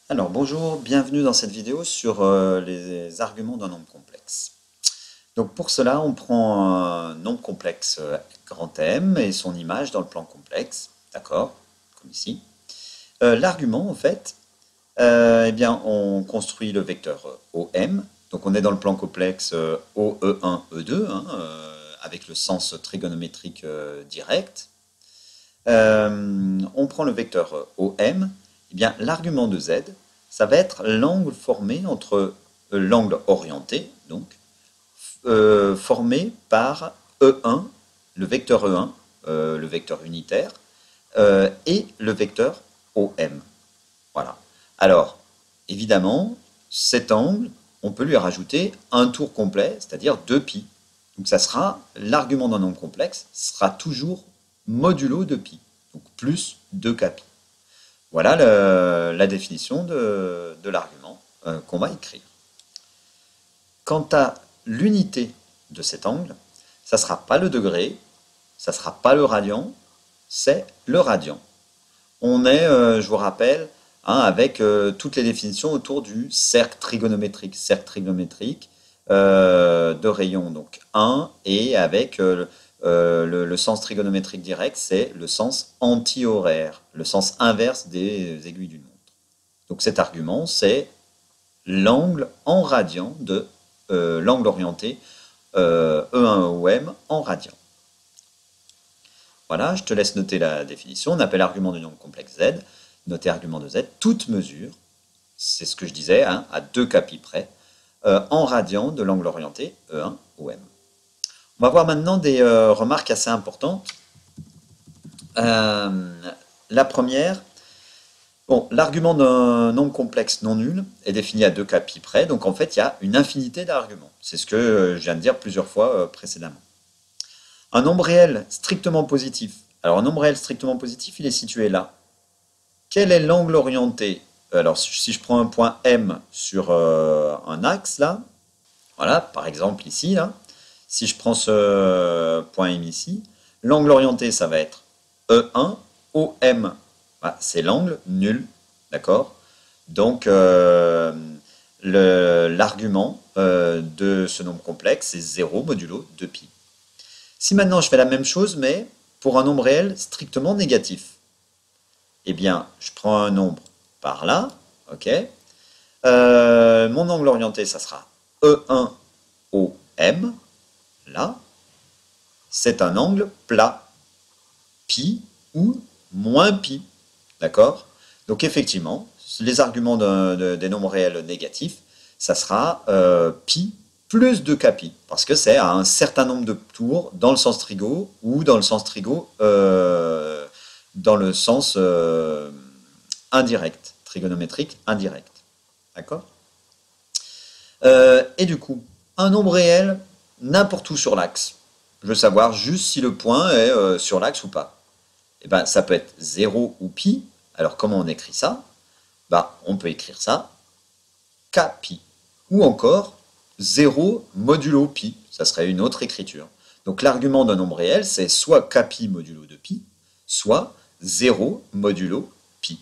Alors bonjour, bienvenue dans cette vidéo sur les arguments d'un nombre complexe. Donc pour cela, on prend un nombre complexe grand M et son image dans le plan complexe, d'accord, comme ici. L'argument, en fait, eh bien, on construit le vecteur OM. Donc on est dans le plan complexe OE1, E2, avec le sens trigonométrique direct. On prend le vecteur OM, eh bien l'argument de Z, ça va être l'angle formé entre l'angle orienté, donc formé par E1, le vecteur E1, le vecteur unitaire, et le vecteur OM. Voilà. Alors, évidemment, cet angle, on peut lui rajouter un tour complet, c'est-à-dire 2π. Donc ça sera, l'argument d'un nombre complexe sera toujours modulo de π, donc plus 2kπ. Voilà la définition de l'argument qu'on va écrire. Quant à l'unité de cet angle, ça ne sera pas le degré, ça ne sera pas le radian, c'est le radian. On est, je vous rappelle, avec toutes les définitions autour du cercle trigonométrique. Cercle trigonométrique de rayon donc 1 et avec le sens trigonométrique direct, c'est le sens anti-horaire, le sens inverse des aiguilles d'une montre. Donc cet argument, c'est l'angle en radian de l'angle orienté E1-OM en radian. Voilà, je te laisse noter la définition. On appelle argument du nombre complexe Z, noter argument de Z, toute mesure, c'est ce que je disais, à 2kπ près, en radian de l'angle orienté E1-OM. On va voir maintenant des remarques assez importantes. La première, bon, l'argument d'un nombre complexe non nul est défini à 2kπ près, donc en fait il y a une infinité d'arguments. C'est ce que je viens de dire plusieurs fois précédemment. Un nombre réel strictement positif. Alors un nombre réel strictement positif, il est situé là. Quel est l'angle orienté? Alors si je prends un point M sur un axe là, voilà, par exemple ici, là, si je prends ce point M ici, l'angle orienté, ça va être E1, OM, voilà, c'est l'angle nul, d'accord? Donc l'argument de ce nombre complexe, c'est 0 modulo 2π. Si maintenant je fais la même chose, mais pour un nombre réel strictement négatif, eh bien, je prends un nombre par là, ok? Mon angle orienté, ça sera E1OM, là. C'est un angle plat, pi ou moins pi, d'accord? Donc effectivement, les arguments des nombres réels négatifs, ça sera pi plus 2kπ, parce que c'est à un certain nombre de tours dans le sens trigo ou dans le sens trigo dans le sens indirect, trigonométrique indirect. D'accord? Et du coup, un nombre réel n'importe où sur l'axe. Je veux savoir juste si le point est sur l'axe ou pas. Et ben, ça peut être 0 ou pi. Alors comment on écrit ça? Bah, on peut écrire ça kπ. Ou encore 0 modulo pi, ça serait une autre écriture. Donc l'argument d'un nombre réel, c'est soit kπ modulo de pi, soit 0 modulo pi.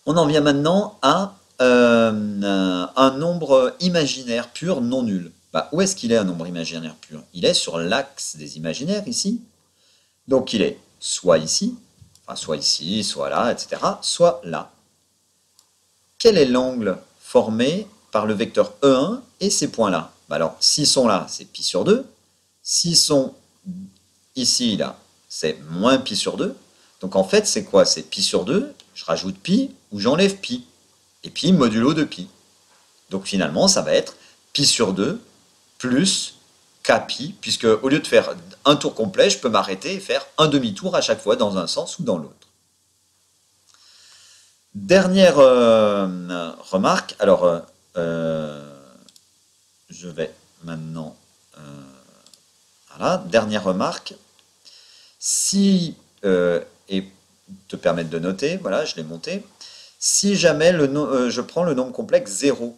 On en vient maintenant à un nombre imaginaire pur non nul. Bah, où est-ce qu'il est un nombre imaginaire pur? Il est sur l'axe des imaginaires ici. Donc il est soit ici, enfin soit ici, soit là, etc., soit là. Quel est l'angle formé par le vecteur E1 et ces points-là? Bah alors, s'ils sont là, c'est pi sur 2. S'ils sont ici, là, c'est moins pi sur 2. Donc en fait, c'est quoi? C'est pi sur 2, je rajoute pi ou j'enlève pi. Et puis modulo de pi. Donc finalement, ça va être pi sur 2 plus kπ, puisque au lieu de faire un tour complet, je peux m'arrêter et faire un demi-tour à chaque fois dans un sens ou dans l'autre. Dernière remarque, alors je vais maintenant, voilà, dernière remarque, si, et te permettre de noter, voilà, je l'ai monté, si jamais je prends le nombre complexe 0,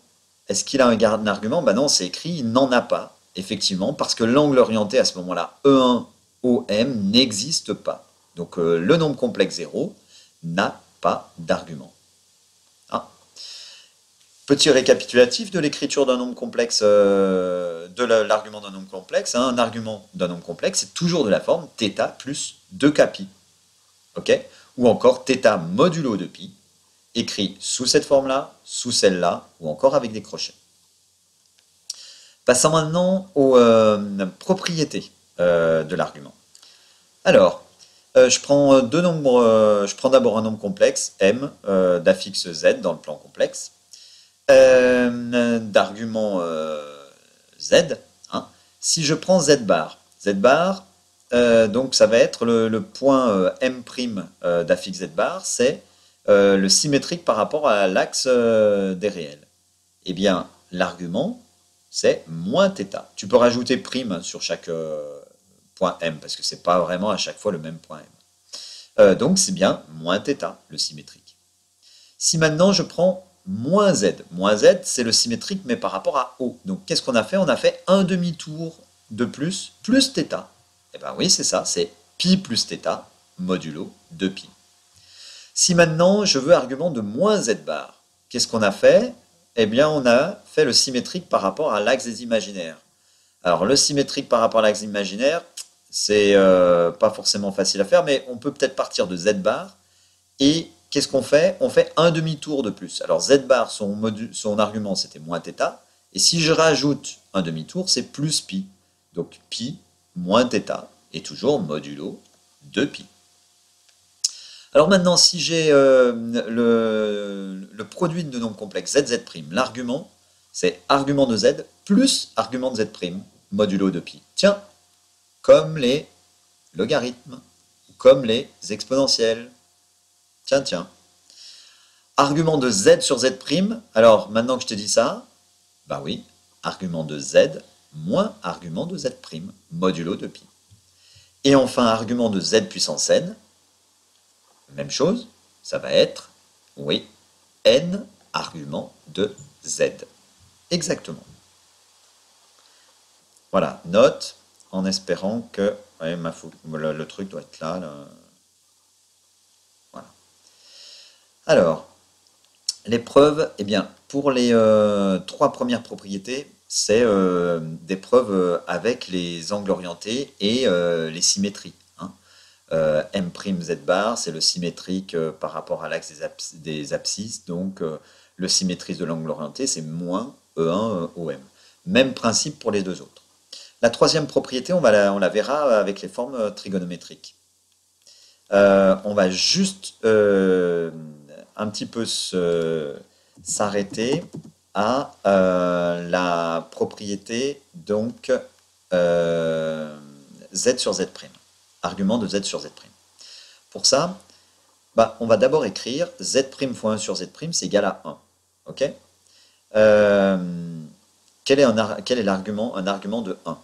est-ce qu'il a un argument? Ben non, c'est écrit, il n'en a pas, effectivement, parce que l'angle orienté à ce moment-là, E1OM, n'existe pas. Donc le nombre complexe 0 n'a pas d'argument. Petit récapitulatif de l'écriture d'un nombre complexe, l'argument d'un nombre complexe. Hein. Un argument d'un nombre complexe, c'est toujours de la forme θ plus 2kπ. Ok? Ou encore θ modulo de pi, écrit sous cette forme-là, sous celle-là, ou encore avec des crochets. Passons maintenant aux propriétés de l'argument. Alors, je prends deux nombres. Je prends d'abord un nombre complexe, m, d'affixe z dans le plan complexe, d'argument z. Hein. Si je prends z bar, donc ça va être le point m' d'affixe z bar, c'est le symétrique par rapport à l'axe des réels. Eh bien, l'argument, c'est moins θ. Tu peux rajouter prime sur chaque point m, parce que ce n'est pas vraiment à chaque fois le même point m. Donc c'est bien moins θ, le symétrique. Si maintenant je prends moins z c'est le symétrique, mais par rapport à O. Donc qu'est-ce qu'on a fait? On a fait un demi-tour de plus θ. Eh bien oui, c'est ça, c'est pi plus θ, modulo de pi. Si maintenant je veux argument de moins z bar, qu'est-ce qu'on a fait? Eh bien, on a fait le symétrique par rapport à l'axe des imaginaires. Alors, le symétrique par rapport à l'axe imaginaire, c'est pas forcément facile à faire, mais on peut peut-être partir de z bar. Et qu'est-ce qu'on fait? On fait un demi-tour de plus. Alors, z bar, son argument, c'était moins θ. Et si je rajoute un demi-tour, c'est plus pi. Donc, pi moins θ est toujours modulo de pi. Alors maintenant, si j'ai le produit de nombres complexes z, l'argument, c'est argument de z plus argument de z', modulo de pi. Tiens, comme les logarithmes, comme les exponentielles. Tiens. Argument de z sur z', alors maintenant que je te dis ça, bah oui, argument de z moins argument de z', modulo de pi. Et enfin, argument de z puissance n, même chose, ça va être, oui, n arguments de z. Exactement. Voilà, note, en espérant que ouais, le truc doit être là. Voilà. Alors, les preuves, eh bien, pour les trois premières propriétés, c'est des preuves avec les angles orientés et les symétries. m'z bar, c'est le symétrique par rapport à l'axe des abscisses, donc le symétrique de l'angle orienté, c'est moins E1 OM. Même principe pour les deux autres. La troisième propriété, on la verra avec les formes trigonométriques. On va juste un petit peu s'arrêter à la propriété donc z sur z'. Argument de z sur z'. Pour ça, on va d'abord écrire z' fois 1 sur z', c'est égal à 1. Ok? Quel est l'argument? Un argument de 1.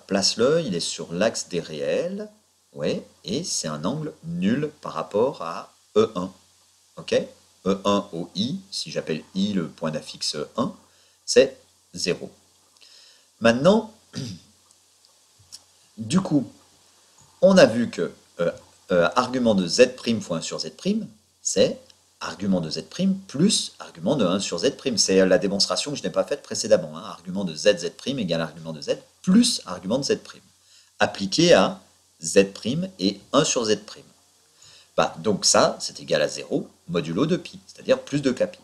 Place-le, il est sur l'axe des réels, ouais, et c'est un angle nul par rapport à E1. Ok? E1 au I, si j'appelle I le point d'affixe 1, c'est 0. Maintenant, du coup, on a vu que argument de z' fois 1 sur z', c'est argument de z' plus argument de 1 sur z'. C'est la démonstration que je n'ai pas faite précédemment. Hein. Argument de z' égale argument de z plus argument de z'. Appliqué à z' et 1 sur z'. Donc ça, c'est égal à 0, modulo de pi, c'est-à-dire plus de kπ.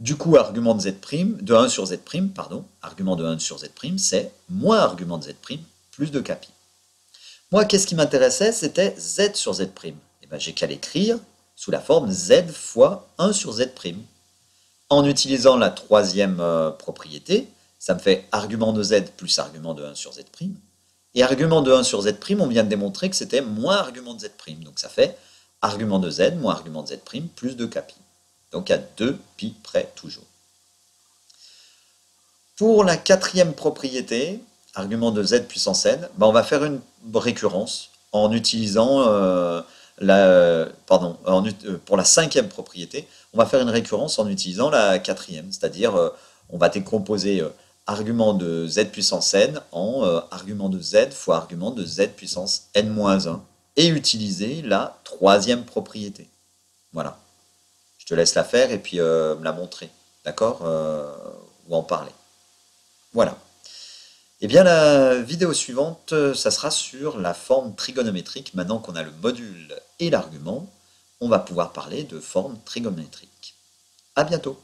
Du coup, argument de z', de 1 sur z', argument de 1 sur z', c'est moins argument de z', plus de kπ. Moi, qu'est-ce qui m'intéressait? C'était z sur z'. Et j'ai qu'à l'écrire sous la forme z fois 1 sur z'. En utilisant la troisième propriété, ça me fait argument de z plus argument de 1 sur z'. Et argument de 1 sur z', on vient de démontrer que c'était moins argument de z'. Donc ça fait argument de z moins argument de z' plus de kπ. Donc à 2 pi près toujours. Pour la quatrième propriété, argument de z puissance n, on va faire une récurrence en utilisant pour la cinquième propriété, on va faire une récurrence en utilisant la quatrième, c'est-à-dire on va décomposer argument de z puissance n en argument de z fois argument de z puissance n-1 et utiliser la troisième propriété. Voilà. Je te laisse la faire et puis me la montrer. d'accord, ou en parler. Voilà. Eh bien, la vidéo suivante, ça sera sur la forme trigonométrique. Maintenant qu'on a le module et l'argument, on va pouvoir parler de forme trigonométrique. À bientôt!